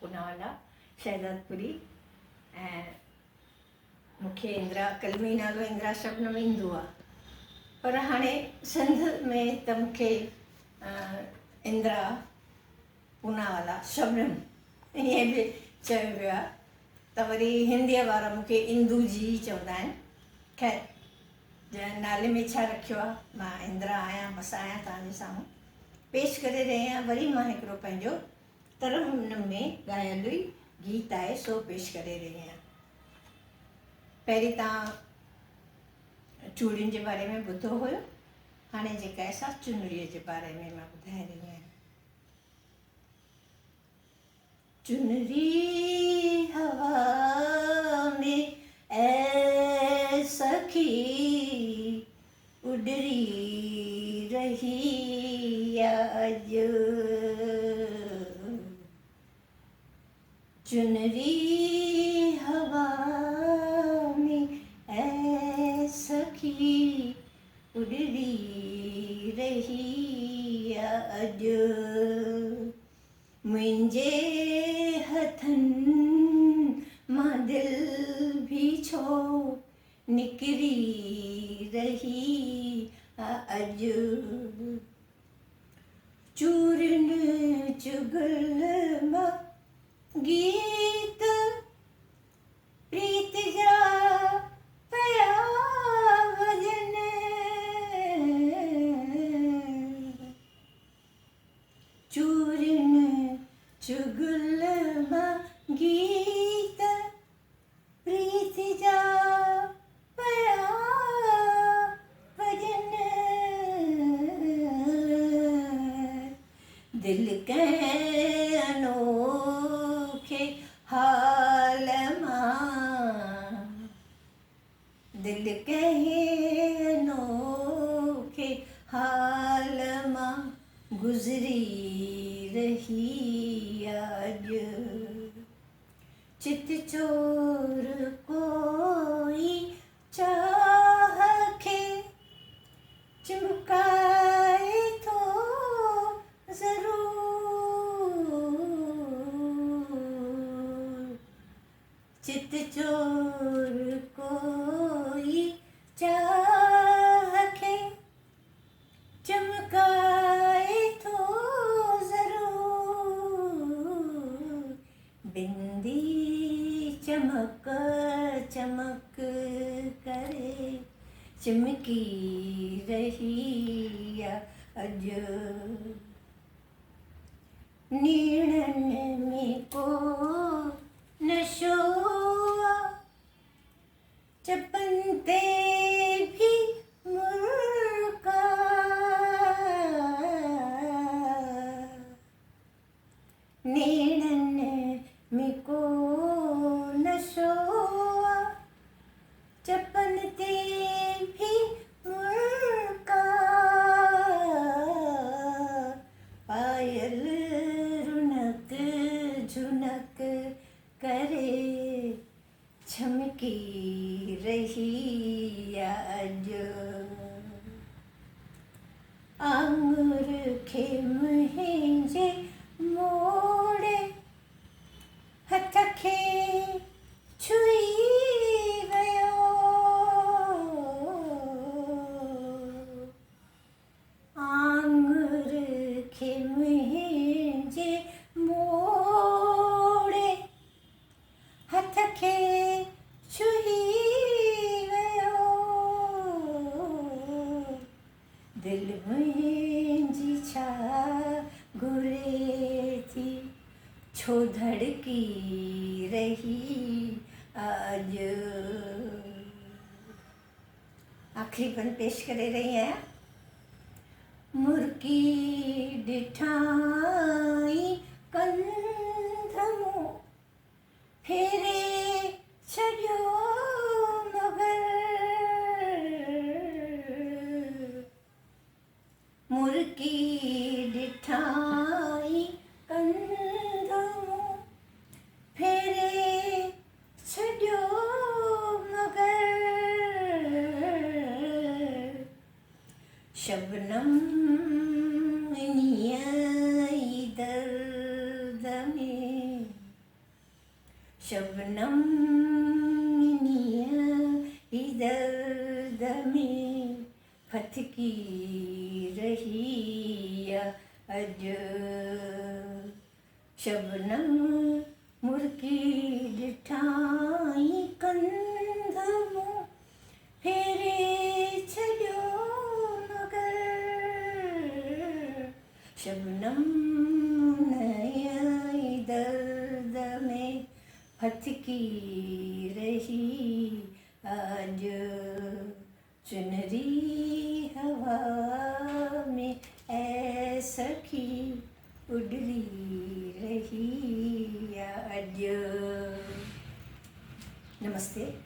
पूनावाला शहदादपुरी। ऐं मूंखे इंदिरा कलमी नालो इंदिरा शबनम ईंदो आहे, पर हाणे सिंध में त मूंखे इंदिरा पूनावाला शबनम ईअं बि चयो वियो आहे, त वरी हिंदीअ वारा मूंखे इंदू जी चवंदा आहिनि। ख़ैर जंहिं नाले में छा रखियो आहे, मां इंदिरा आहियां, बसि आहियां तव्हांजे साम्हूं पेश करे रही आहियां। वरी मां हिकिड़ो पंहिंजो तरन्नुम में ॻायल हुई गीत आहे सो पेश करे रही आहियां। पहिरीं तव्हां चूड़ियुनि जे बारे में ॿुधो हुयो, हाणे जेका आहे सा चुनरीअ जे बारे में मां ॿुधाए रही आहियां। चुनरी हवा में ऐ सखी उडरी रही आज, चुनरी हवा में ऐ सखी उडरी रही आज, मुंहिंजे हथनि मां दिल भी छो निकिरी रही अॼु, चूरनि चुगल मां गीत प्रीत जा पया वॼन, चूरनि चुगल मां गीत प्रीत जा पया वॼन, दिल कंहिं अनोखे हाल मां, दिल कंहिं अनोखे हाल मां गुज़री रही आज, चित चोर कोई चाह खे चिमकाए थो ज़रूर, चित चोर कोई चाह खे चमकाए थो ज़रूर, बिंदी चमक चमक करे चिमकी रही अॼु, नीड़नि में को नशो चपन ते भी मुर्का, नीड़नि में को नशो चपन ते भी मुर्का, पायल रुनक झुनक करे छमकी रही अॼु, आंगुर खे मुंहिंजे मोड़े हथ खे छुई वियो, आंगुर खे मुंहिंजे मोड़े हथ खे छुई वियो, दिल मुंहिंजी छा घुरे थी छो धड़की रही आज, आखिरी बंद पेश करे रही आहियां। मुर्की ॾिठाई कंध मूं फेरे छॾियो मगर, मुर्की ॾिठाई कंध मूं फेरे छॾियो मगर, शबनम इन्हीअ ई दर्द में शबनम दर्द में फटकी रही अज शबनम मुर्की ॾिठाई कंध मूं फेरे छॾियो मगर शबनम नई दर्द में फटकी रही आज सुनहरी हवा में ऐ सखी उडरी रही आज। नमस्ते।